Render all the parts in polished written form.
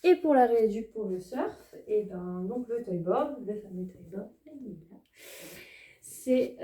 Et pour la rééduque pour le surf, et ben donc le toyboard, le fameux toyboard, c'est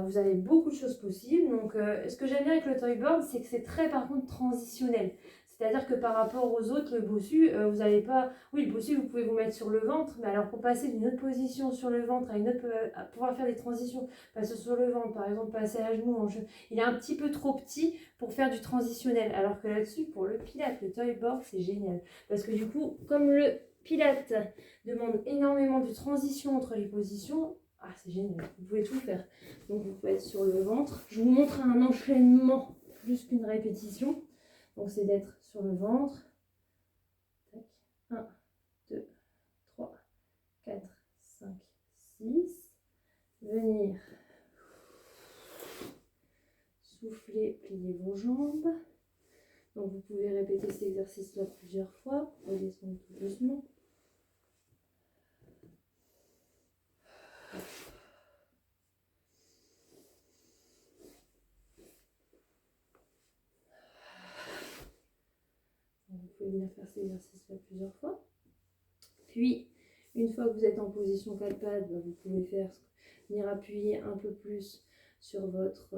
vous avez beaucoup de choses possibles. Donc ce que j'aime bien avec le toyboard, c'est que c'est très par contre transitionnel. C'est-à-dire que par rapport aux autres, le bossu, vous n'allez pas... Oui, le bossu, vous pouvez vous mettre sur le ventre, mais alors pour passer d'une autre position sur le ventre à une autre... à pouvoir faire des transitions, passer sur le ventre, par exemple, passer à genoux, il est un petit peu trop petit pour faire du transitionnel. Alors que là-dessus, pour le pilate, le toyboard, c'est génial. Parce que du coup, comme le pilate demande énormément de transition entre les positions, ah, c'est génial, vous pouvez tout faire. Donc vous pouvez être sur le ventre. Je vous montre un enchaînement plus qu'une répétition. Donc c'est d'être sur le ventre. 1, 2, 3, 4, 5, 6. Venir. Souffler, plier vos jambes. Donc vous pouvez répéter cet exercice-là plusieurs fois. Redescendre tout doucement. Vous pouvez venir faire cet exercice-là plusieurs fois. Puis, une fois que vous êtes en position 4 pattes, vous pouvez venir appuyer un peu plus sur votre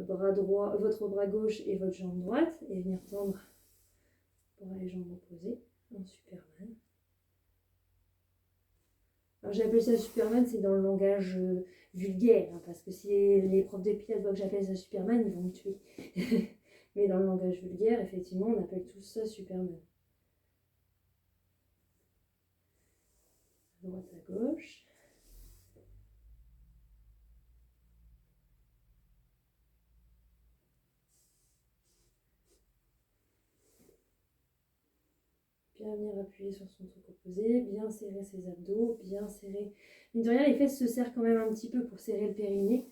bras droit, votre bras gauche et votre jambe droite et venir tendre bras et jambes opposées en Superman. Alors j'appelle ça Superman, c'est dans le langage vulgaire, hein, parce que si les profs de pilates voient que j'appelle ça Superman, ils vont me tuer. Mais dans le langage vulgaire, effectivement, on appelle tout ça Superman. À droite à gauche. Bien venir appuyer sur son truc opposé, bien serrer ses abdos, bien serrer. Mine de rien, les fesses se serrent quand même un petit peu pour serrer le périnée.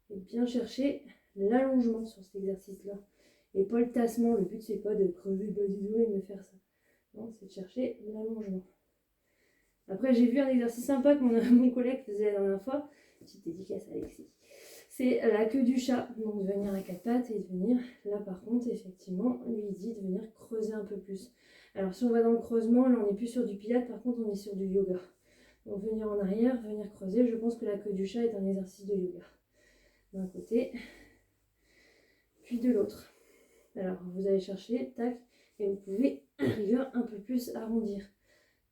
Et bien chercher l'allongement sur cet exercice-là. Et pas le tassement, le but c'est pas de crever le bas du dos et de faire ça. Non, c'est de chercher l'allongement. Après, j'ai vu un exercice sympa que mon collègue faisait la dernière fois. Petite dédicace à Alexis. C'est la queue du chat. Donc de venir à 4 pattes et de venir, là par contre, effectivement, lui dit de venir creuser un peu plus. Alors si on va dans le creusement, là on n'est plus sur du pilate, par contre on est sur du yoga. Donc venir en arrière, venir creuser. Je pense que la queue du chat est un exercice de yoga. D'un côté, puis de l'autre. Alors vous allez chercher, tac, et vous pouvez arriver un peu plus arrondir.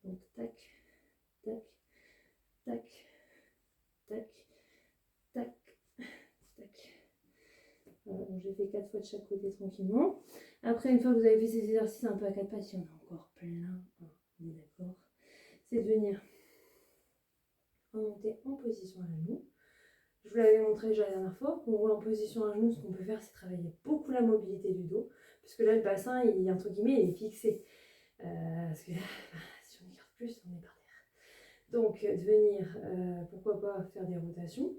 Donc tac, tac, tac, tac, tac, tac. Voilà, donc j'ai fait 4 fois de chaque côté tranquillement. Après, une fois que vous avez fait ces exercices un peu à 4 pattes, il y en a encore plein, on est d'accord, c'est de venir remonter en position à genoux. Je vous l'avais montré déjà la dernière fois, quand on est en position à genoux, ce qu'on peut faire, c'est travailler beaucoup la mobilité du dos, puisque là, le bassin, il, entre guillemets, il est fixé. Parce que si on écarte plus, on est par terre. Donc, de venir, pourquoi pas, faire des rotations.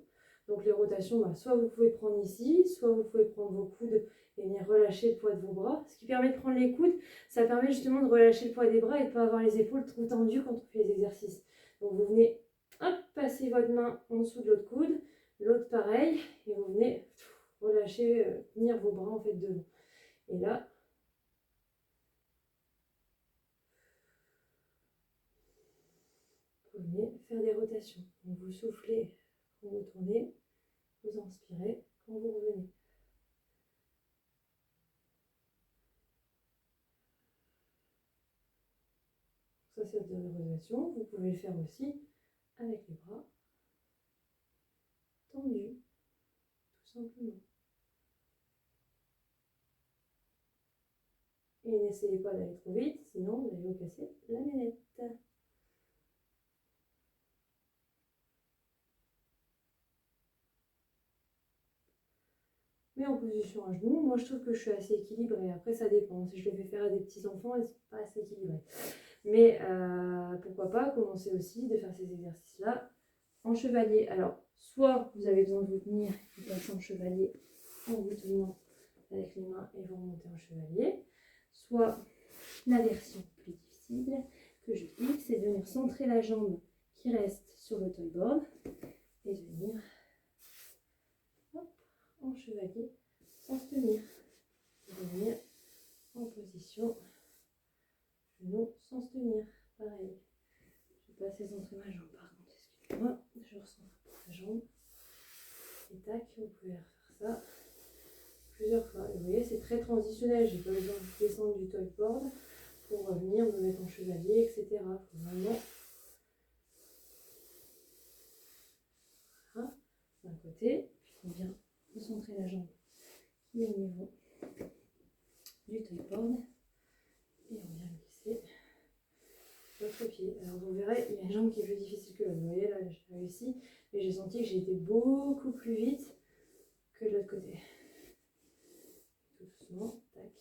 Donc les rotations, soit vous pouvez prendre ici, soit vous pouvez prendre vos coudes et venir relâcher le poids de vos bras. Ce qui permet de prendre les coudes, ça permet justement de relâcher le poids des bras et de ne pas avoir les épaules trop tendues quand on fait les exercices. Donc vous venez, hop, passer votre main en dessous de l'autre coude, l'autre pareil, et vous venez relâcher, tenir vos bras en fait devant. Et là, vous venez faire des rotations. Donc vous soufflez quand vous tournez, vous inspirez quand vous revenez. Ça, c'est de rotation. Vous pouvez le faire aussi avec les bras tendus, tout simplement. Et n'essayez pas d'aller trop vite, sinon vous allez vous casser la manette. Mais en position à genoux, moi je trouve que je suis assez équilibrée. Après ça dépend, si je le fais faire à des petits enfants, ils sont pas assez équilibrés. Mais pourquoi pas commencer aussi de faire ces exercices-là en chevalier. Alors, soit vous avez besoin de vous tenir, vous passez en chevalier en vous tenant avec les mains et vous remontez en chevalier. Soit la version plus difficile que je dis, c'est de venir centrer la jambe qui reste sur le toyboard et de venir hop, en chevalier sans se tenir. assez centré ma jambe par contre, excusez-moi. Je recentre la jambe. Et tac, vous pouvez refaire ça plusieurs fois. Et vous voyez, c'est très transitionnel. J'ai pas besoin de descendre du toy board pour venir me mettre en chevalier, etc. Il faut vraiment... Voilà, d'un côté, puis on vient concentrer la jambe qui est au niveau du toy board. Et on vient glisser l'autre pied. Alors vous verrez, il y a une jambe qui est plus difficile que l'autre. Vous voyez, là, j'ai réussi. Mais j'ai senti que j'ai été beaucoup plus vite que de l'autre côté. Tout doucement, tac,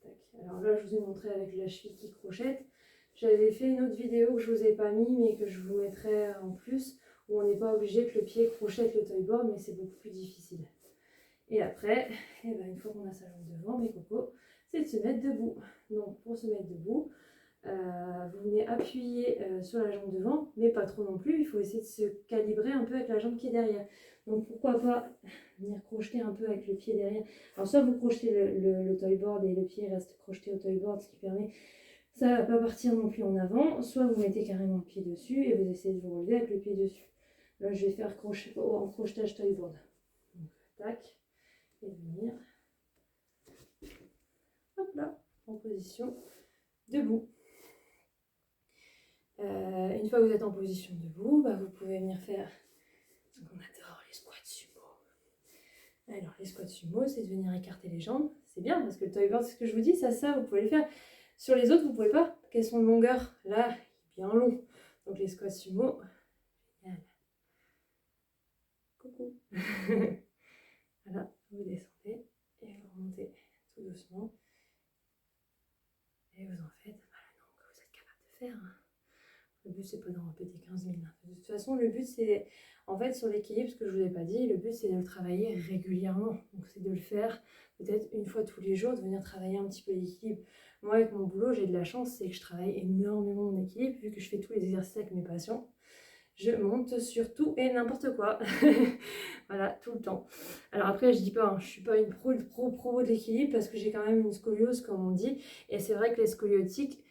tac. Alors là, je vous ai montré avec la cheville qui crochette. J'avais fait une autre vidéo que je ne vous ai pas mis, mais que je vous mettrai en plus, où on n'est pas obligé que le pied crochette le toy board, mais c'est beaucoup plus difficile. Et après, eh ben, une fois qu'on a sa jambe devant, mes cocos, c'est de se mettre debout. Donc pour se mettre debout, vous venez appuyer sur la jambe devant, mais pas trop non plus. Il faut essayer de se calibrer un peu avec la jambe qui est derrière. Donc pourquoi pas venir crocheter un peu avec le pied derrière. Alors soit vous crochetez le toy board et le pied reste crocheté au toy board, ce qui permet ça ne va pas partir non plus en avant. Soit vous mettez carrément le pied dessus et vous essayez de vous relever avec le pied dessus. Là je vais faire en crochetage toy board. Donc tac, et venir hop là, en position debout. Une fois que vous êtes en position debout, bah, vous pouvez venir faire ce qu'on adore, les squats sumo. Alors les squats sumo, c'est de venir écarter les jambes. C'est bien parce que le toy board, c'est ce que je vous dis, ça vous pouvez le faire. Sur les autres, vous ne pouvez pas. Quelles sont de longueur? Là, il est bien long. Donc les squats sumo, génial. Coucou. Voilà, vous descendez et vous remontez tout doucement. Et vous en faites le nombre que vous êtes capable de faire. Hein. Le but, c'est pas d'en répéter 15 000. De toute façon, le but, c'est, en fait, sur l'équilibre, ce que je ne vous ai pas dit, le but, c'est de le travailler régulièrement. Donc, c'est de le faire peut-être une fois tous les jours, de venir travailler un petit peu l'équilibre. Moi, avec mon boulot, j'ai de la chance, c'est que je travaille énormément mon équilibre, vu que je fais tous les exercices avec mes patients. Je monte sur tout et n'importe quoi. Voilà, tout le temps. Alors après, je dis pas, hein, je suis pas une pro de l'équilibre, parce que j'ai quand même une scoliose, comme on dit. Et c'est vrai que les scoliotiques,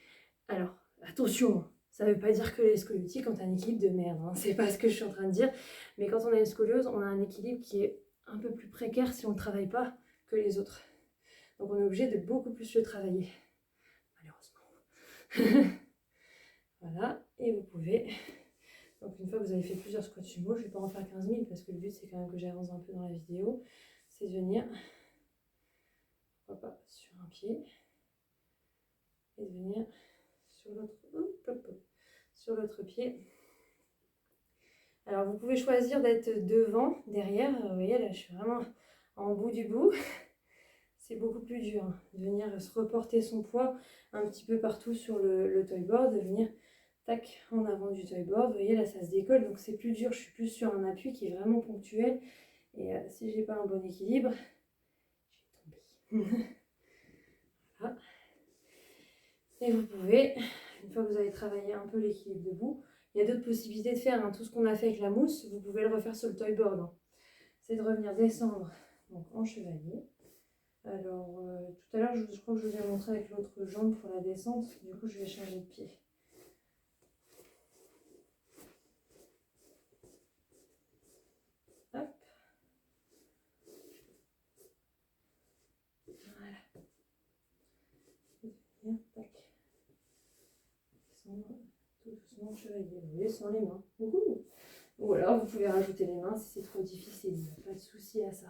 alors, attention, ça ne veut pas dire que les scoliotiques ont un équilibre de merde, hein. C'est pas ce que je suis en train de dire. Mais quand on a une scoliose, on a un équilibre qui est un peu plus précaire si on ne travaille pas que les autres. Donc on est obligé de beaucoup plus le travailler, malheureusement. Voilà, et vous pouvez... Donc une fois que vous avez fait plusieurs squats sumo, je ne vais pas en faire 15 000 parce que le but c'est quand même que j'avance un peu dans la vidéo. C'est de venir, pourquoi pas, sur un pied et de venir sur l'autre pied. Alors vous pouvez choisir d'être devant, derrière. Vous voyez là, je suis vraiment en bout du bout. C'est beaucoup plus dur hein, de venir se reporter son poids un petit peu partout sur le toy board, de venir tac en avant du toy board. Vous voyez là, ça se décolle, donc c'est plus dur. Je suis plus sur un appui qui est vraiment ponctuel. Et si j'ai pas un bon équilibre, je vais tomber. Voilà. Et vous pouvez, une fois que vous avez travaillé un peu l'équilibre debout, il y a d'autres possibilités de faire. Hein. Tout ce qu'on a fait avec la mousse, vous pouvez le refaire sur le toy board. Hein. C'est de revenir descendre donc, en chevalier. Alors, tout à l'heure, je crois que je vous ai montré avec l'autre jambe pour la descente. Du coup, je vais changer de pied. Hop. Voilà. Et bien, tac. Descendre tout doucement en chevalier. Vous voyez, sans les mains. Ou alors, vous pouvez rajouter les mains si c'est trop difficile. Il n'y a pas de souci à ça.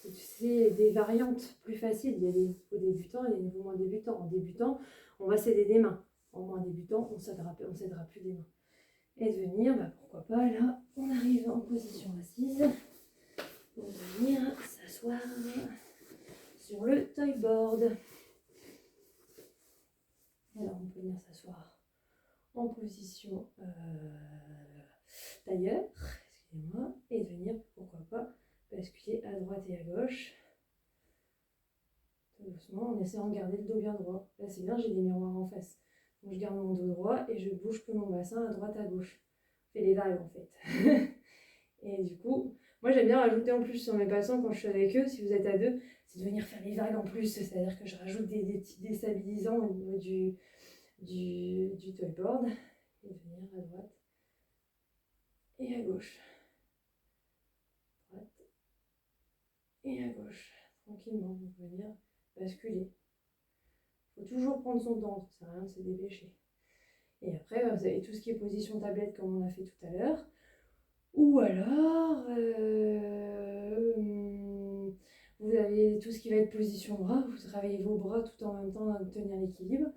C'est des variantes plus faciles. Il y a des niveaux débutants et des niveaux moins débutants. En débutant, on va s'aider des mains. En moins débutant, on ne s'aidera plus des mains. Et de venir, bah pourquoi pas, là, on arrive en position assise. Pour venir s'asseoir sur le toy board. Alors, on peut venir s'asseoir en position tailleur, excusez-moi, et de venir, pourquoi pas, basculer à droite et à gauche. Tout doucement, en essayant de garder le dos bien droit. Là, c'est bien, j'ai des miroirs en face. Donc, je garde mon dos droit et je bouge que mon bassin à droite à gauche. Je fais les vagues, en fait. Et du coup, moi, j'aime bien rajouter en plus sur mes patients quand je suis avec eux, si vous êtes à deux, c'est de venir faire les vagues en plus. C'est-à-dire que je rajoute des petits déstabilisants au niveau du toy board. et venir à droite et à gauche. Droite et à gauche. Tranquillement, vous pouvez venir basculer. Il faut toujours prendre son temps, ça sert à rien de se dépêcher. Et après, vous avez tout ce qui est position tablette comme on a fait tout à l'heure. Ou alors, vous avez tout ce qui va être position bras. Vous travaillez vos bras tout en même temps de tenir l'équilibre.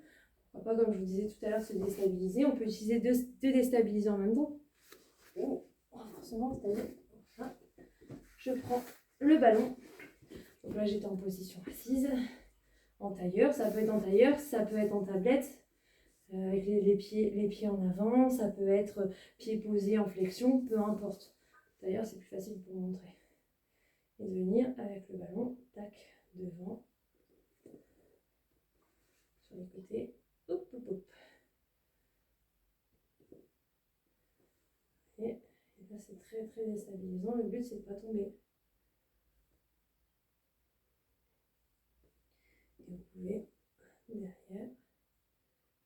Pourquoi pas, comme je vous disais tout à l'heure, se déstabiliser. On peut utiliser deux déstabilisés en même temps. Ou renforcement, c'est-à-dire, je prends le ballon. Donc là, j'étais en position assise, en tailleur. Ça peut être en tailleur, ça peut être en tablette. Avec les pieds en avant, ça peut être pieds posés en flexion, peu importe. D'ailleurs, c'est plus facile pour montrer. Et de venir avec le ballon, tac, devant, sur les côtés, hop, hop, hop. Et là, c'est très, très déstabilisant. Le but, c'est de ne pas tomber. Et vous pouvez, derrière,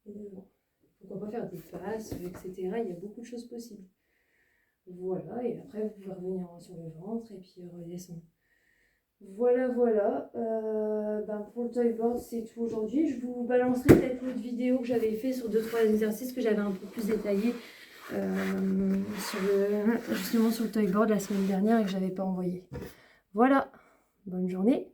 et devant. Pourquoi pas faire des passes, etc. Il y a beaucoup de choses possibles. Voilà, et après vous pouvez revenir sur le ventre et puis redescendre. Voilà. Pour le toy board, c'est tout aujourd'hui. Je vous balancerai peut-être l'autre vidéo que j'avais fait sur 2-3 exercices que j'avais un peu plus détaillés justement sur le toy board la semaine dernière et que je n'avais pas envoyé. Voilà, bonne journée.